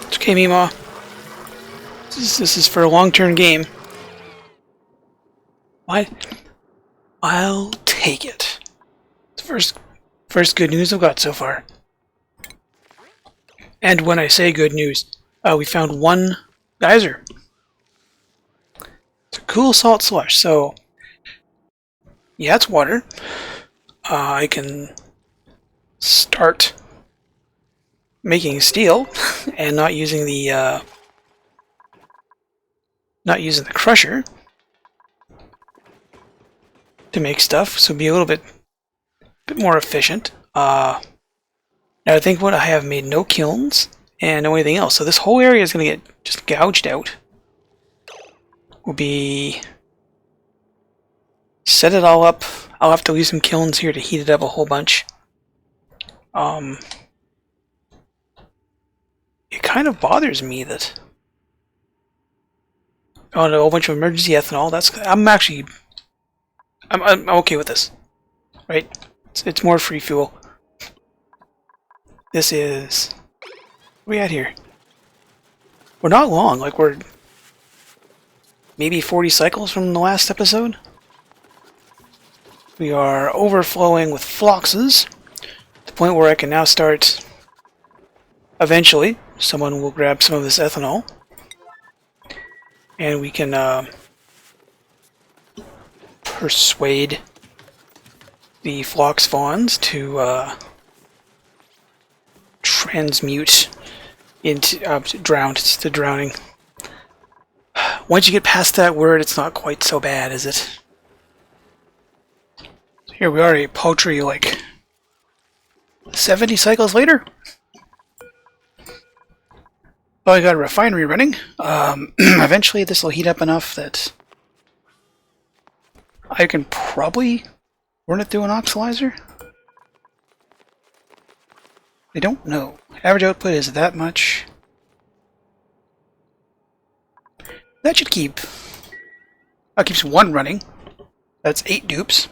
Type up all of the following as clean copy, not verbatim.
It's okay, Mima. This is for a long-term game. I'll take it. It's first good news I've got so far. And when I say good news, we found one geyser. It's a cool salt slush, so yeah, it's water. I can start making steel and not using the crusher to make stuff, so be a little bit more efficient. Now I think what I have made no kilns and no anything else, so this whole area is going to get just gouged out. We'll be set it all up. I'll have to leave some kilns here to heat it up a whole bunch. It kind of bothers me that a whole bunch of emergency ethanol. I'm okay with this, right? It's more free fuel. This is where we at here? We're not long. Like we're maybe 40 cycles from the last episode. We are overflowing with floxes to the point where I can now start. Eventually, someone will grab some of this ethanol, and we can persuade the flox fawns to transmute into to drowning. Once you get past that word, it's not quite so bad, is it? Here we are, a paltry, like, 70 cycles later. Well, I got a refinery running. Eventually this will heat up enough that I can probably run it through an oxylizer. I don't know. Average output is that much. That should keep... That keeps one running. That's 8 dupes.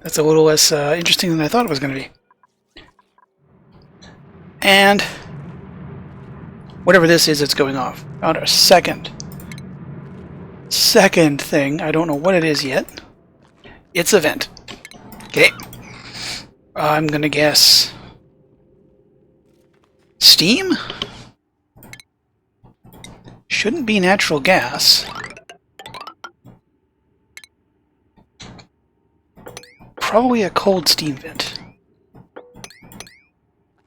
That's a little less interesting than I thought it was going to be. And whatever this is, it's going off. Found our second thing. I don't know what it is yet. It's a vent. Okay. I'm going to guess steam? Shouldn't be natural gas. Probably a cold steam vent.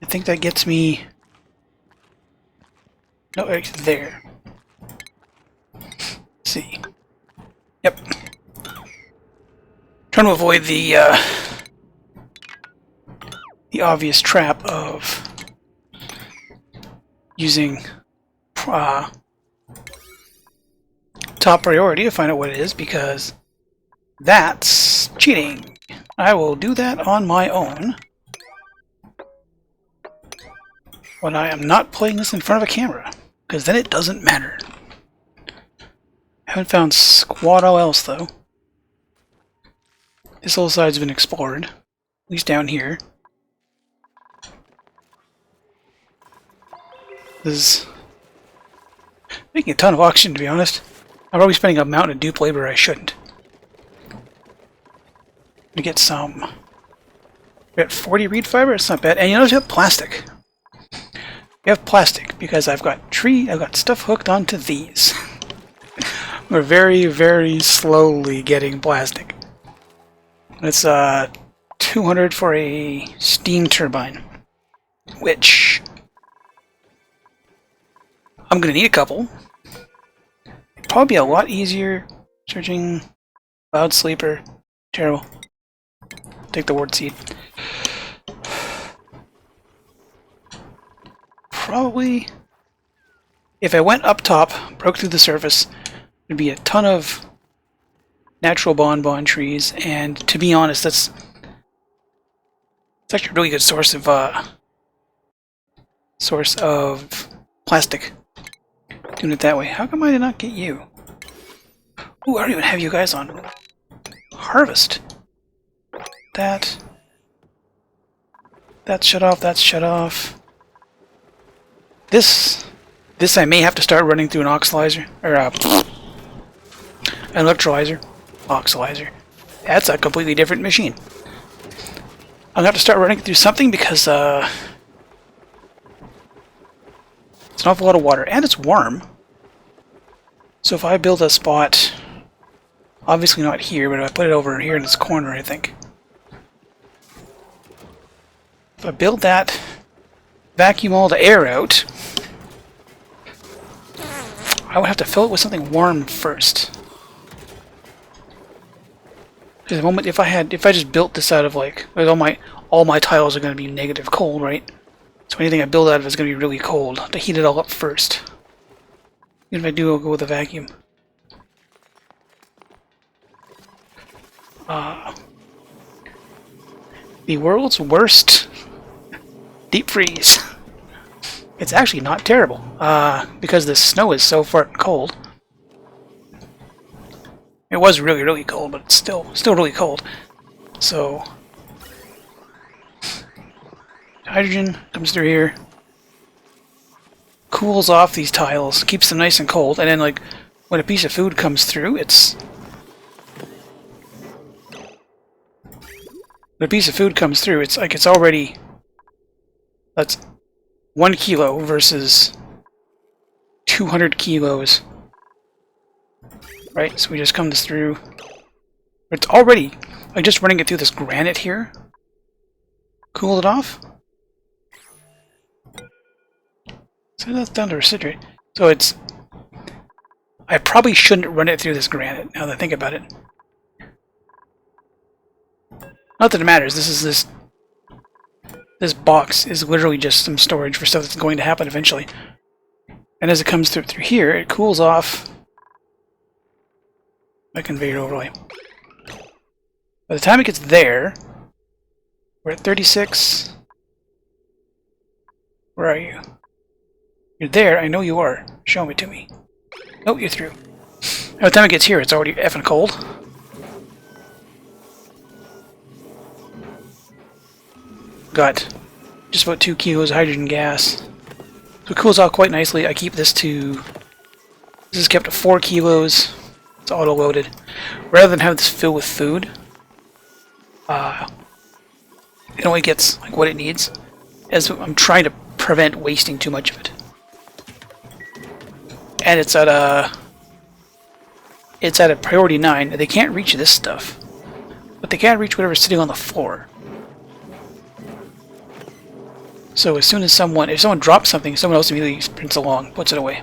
I think that gets me... No, it's there. Let's see. Yep. Trying to avoid the obvious trap of using top priority to find out what it is, because that's cheating. I will do that on my own when I am not playing this in front of a camera, because then it doesn't matter. Haven't found squat all else though. This whole side's been explored, at least down here. This is making a ton of oxygen, to be honest. I'm probably spending a mountain of dupe labor I shouldn't. To get some. We got 40 reed fiber, it's not bad. And you notice you have plastic. You have plastic because I've got stuff hooked onto these. We're very, very slowly getting plastic. It's 200 for a steam turbine, which I'm gonna need a couple. Probably be a lot easier searching Cloud Sleeper. Terrible. Take the ward seed. Probably, if I went up top, broke through the surface, there'd be a ton of natural bonbon trees, and to be honest, it's actually a really good source of plastic. Doing it that way. How come I did not get you? Ooh, I don't even have you guys on harvest. That's shut off, that's shut off. This I may have to start running through an oxalizer, or an electrolyzer. Oxalizer. That's a completely different machine. I'm gonna have to start running through something because it's an awful lot of water, and it's warm. So if I build a spot, obviously not here, but if I put it over here in this corner, I think. If I build that, vacuum all the air out, I would have to fill it with something warm first. Because the moment if I just built this out of like all my tiles are going to be negative cold, right? So anything I build out of is going to be really cold to heat it all up first. Even if I do, I'll go with a vacuum. The world's worst deep freeze. It's actually not terrible, because the snow is so far cold. It was really, really cold, but it's still really cold. So hydrogen comes through here, cools off these tiles, keeps them nice and cold, and then like when a piece of food comes through, it's like it's already, that's 1 kilo versus 200 kilos. Right, so we just come this through. It's already, like just running it through this granite here. Cool it off. So that's down to residuate. So it's, I probably shouldn't run it through this granite, now that I think about it. Not that it matters, this box is literally just some storage for stuff that's going to happen eventually. And as it comes through here, it cools off my conveyor overlay. By the time it gets there, we're at 36. Where are you? You're there, I know you are. Show me to me. Nope, you're through. By the time it gets here, it's already effing cold. Got just about 2 kilos of hydrogen gas. So it cools off quite nicely. I keep this is kept at 4 kilos. It's auto-loaded. Rather than have this fill with food, it only gets like what it needs, as I'm trying to prevent wasting too much of it. And it's at a priority 9. They can't reach this stuff, but they can reach whatever's sitting on the floor. So as soon as if someone drops something, someone else immediately sprints along, puts it away.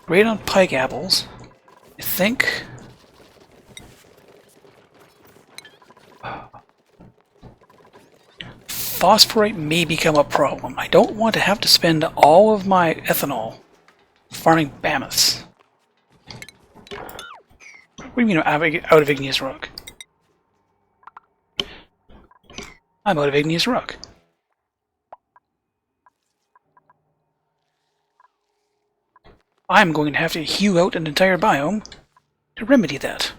Great on pike apples. I think. Phosphorite may become a problem. I don't want to have to spend all of my ethanol farming mammoths. What do you mean out of igneous rock? I'm out of igneous rock. I'm going to have to hew out an entire biome to remedy that.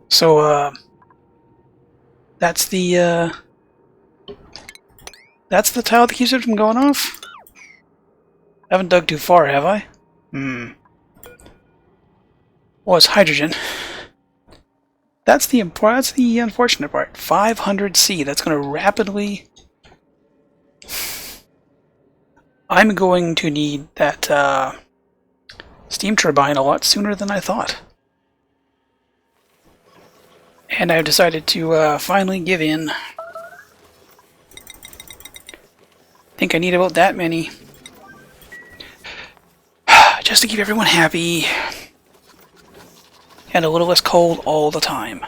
So, that's the tile that keeps it from going off? I haven't dug too far, have I? Well, it's hydrogen. That's the unfortunate part. 500C, that's going to rapidly... I'm going to need that steam turbine a lot sooner than I thought. And I've decided to finally give in. I think I need about that many. Just to keep everyone happy. And a little less cold all the time.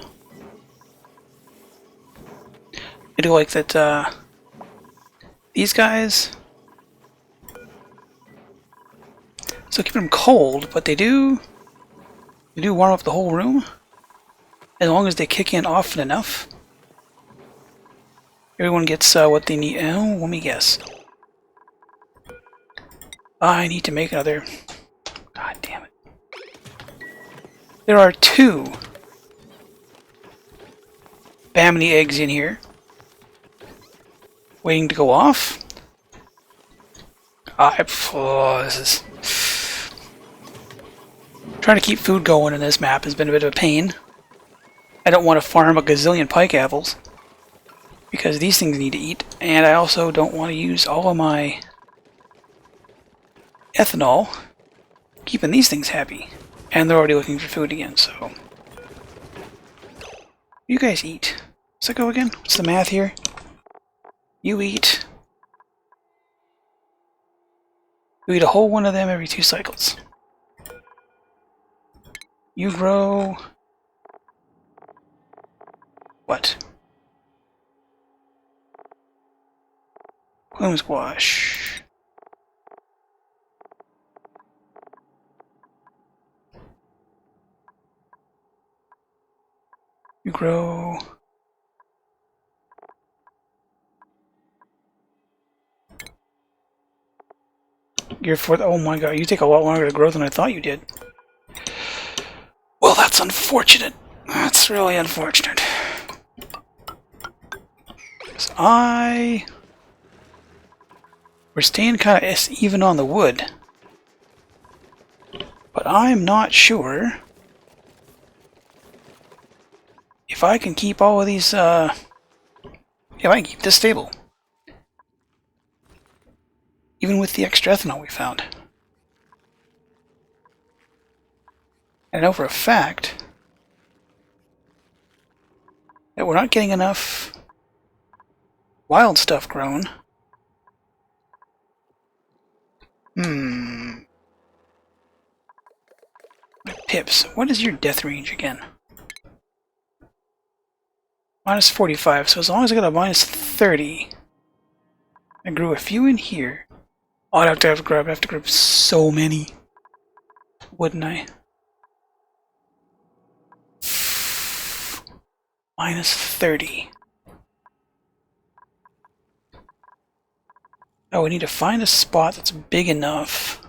I do like that these guys... So keep them cold, but they do warm up the whole room. As long as they kick in often enough. Everyone gets what they need. Oh, let me guess. I need to make another... God damn it. There are 2 Bamini eggs in here. waiting to go off. This is... Trying to keep food going in this map has been a bit of a pain. I don't want to farm a gazillion pike apples, because these things need to eat, and I also don't want to use all of my ethanol keeping these things happy. And they're already looking for food again, so... You guys eat. Does that go again? What's the math here? You eat. You eat a whole one of them every 2 cycles. You grow... What? Plume squash. You grow... Gear 4... Oh my god, you take a lot longer to grow than I thought you did. Well, that's unfortunate. That's really unfortunate. We're staying kind of even on the wood. But I'm not sure if I can keep all of these, if I can keep this stable. Even with the extra ethanol we found. I know for a fact that we're not getting enough wild stuff grown. My pips. What is your death range again? Minus 45, so as long as I got a minus 30, I grew a few in here. Oh, I'd have to grab so many, wouldn't I? Minus 30. Oh, we need to find a spot that's big enough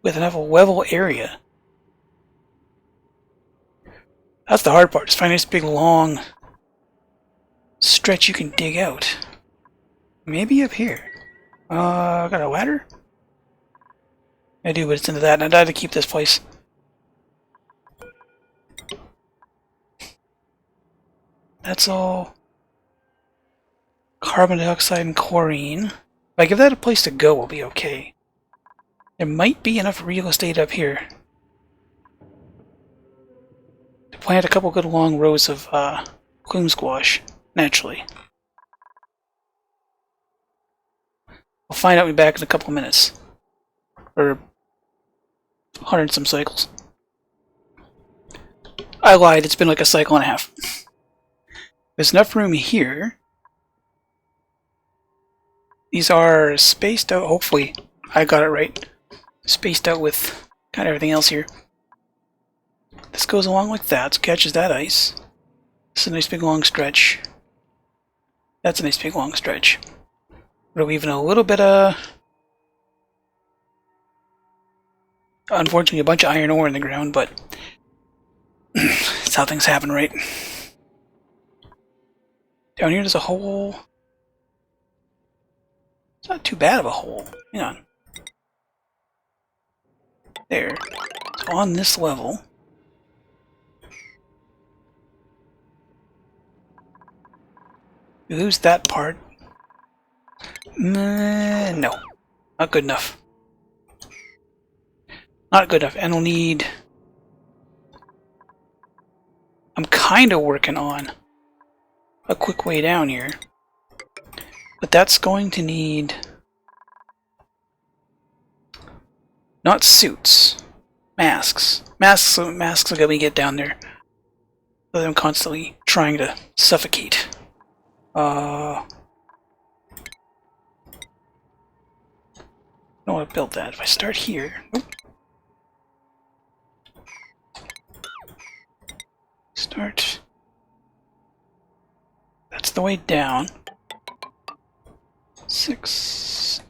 with enough level area. That's the hard part, is finding this big long stretch you can dig out. Maybe up here. Got a ladder? I do, but it's into that, and I'd like to keep this place. That's all carbon dioxide and chlorine. If I give that a place to go, we'll be okay. There might be enough real estate up here to plant a couple good long rows of plume squash, naturally. We'll find out when we're back in a couple of minutes. Or 100 and some cycles. I lied, it's been like a cycle and a half. There's enough room here. These are spaced out, hopefully I got it right. Spaced out with kind of everything else here. This goes along like that, so catches that ice. This is a nice big long stretch. That's a nice big long stretch. We're leaving a little bit of... Unfortunately, a bunch of iron ore in the ground, but... That's how things happen, right? Down here there's a hole. It's not too bad of a hole. Hang on. There. So on this level. We lose that part. No. Not good enough. Not good enough. And we'll need... I'm kind of working on a quick way down here. But that's going to need... Not suits. Masks. Masks will get me get down there. So I'm constantly trying to suffocate. I don't want to build that. If I start here... Oop. Start... That's the way down. 6...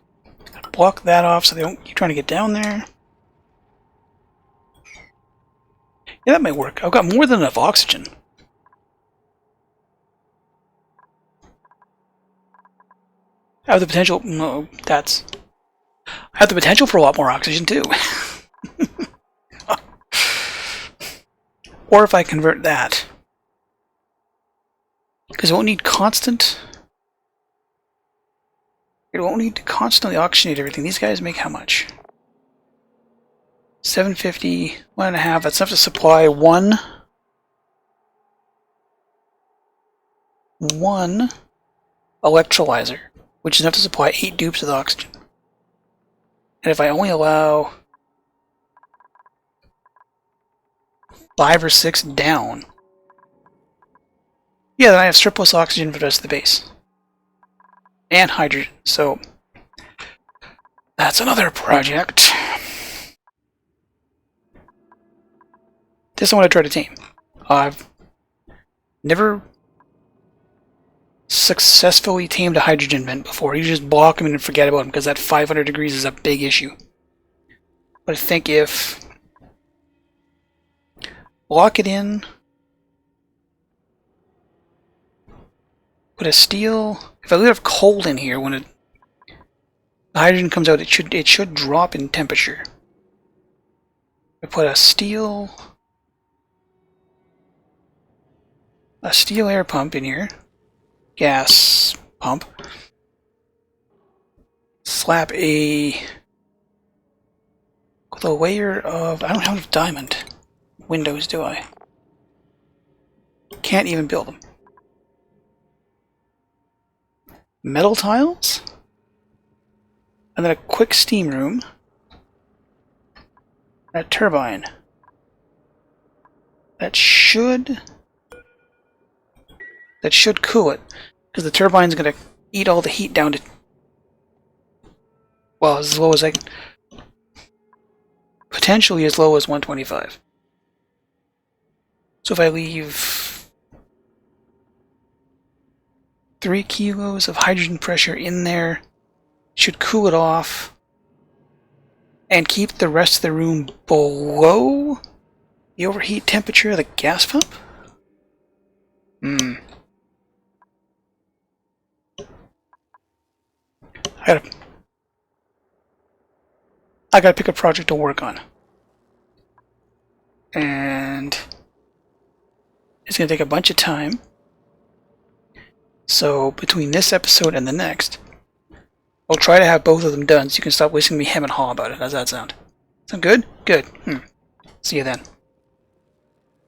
Block that off so they don't keep trying to get down there. Yeah, that might work. I've got more than enough oxygen. I have the potential. No, that's. I have the potential for a lot more oxygen too. Or if I convert that, because it won't need constant. It won't need to constantly oxygenate everything. These guys make how much? 750, 1.5. That's enough to supply one electrolyzer, which is enough to supply 8 dupes with oxygen. And if I only allow 5 or 6 down, yeah, then I have surplus oxygen for the rest of the base. And hydrogen, so that's another project. This one I want to try to tame. I've never successfully tamed a hydrogen vent before. You just block them and forget about them because that 500 degrees is a big issue. But I think if block it in, put a steel. If I leave cold in here, when the hydrogen comes out, it should drop in temperature. I put a steel air pump in here, gas pump. Slap with a layer of, I don't have enough diamond windows, do I? Can't even build them. Metal tiles, and then a quick steam room, and a turbine. That should cool it, because the turbine's going to eat all the heat down to, well, as low as I can, potentially as low as 125. So if I leave 3 kilos of hydrogen pressure in there, should cool it off and keep the rest of the room below the overheat temperature of the gas pump? I gotta pick a project to work on. And it's gonna take a bunch of time. So between this episode and the next, I'll try to have both of them done so you can stop wasting me hem and haw about it. How's that sound? Sound good? Good. See you then.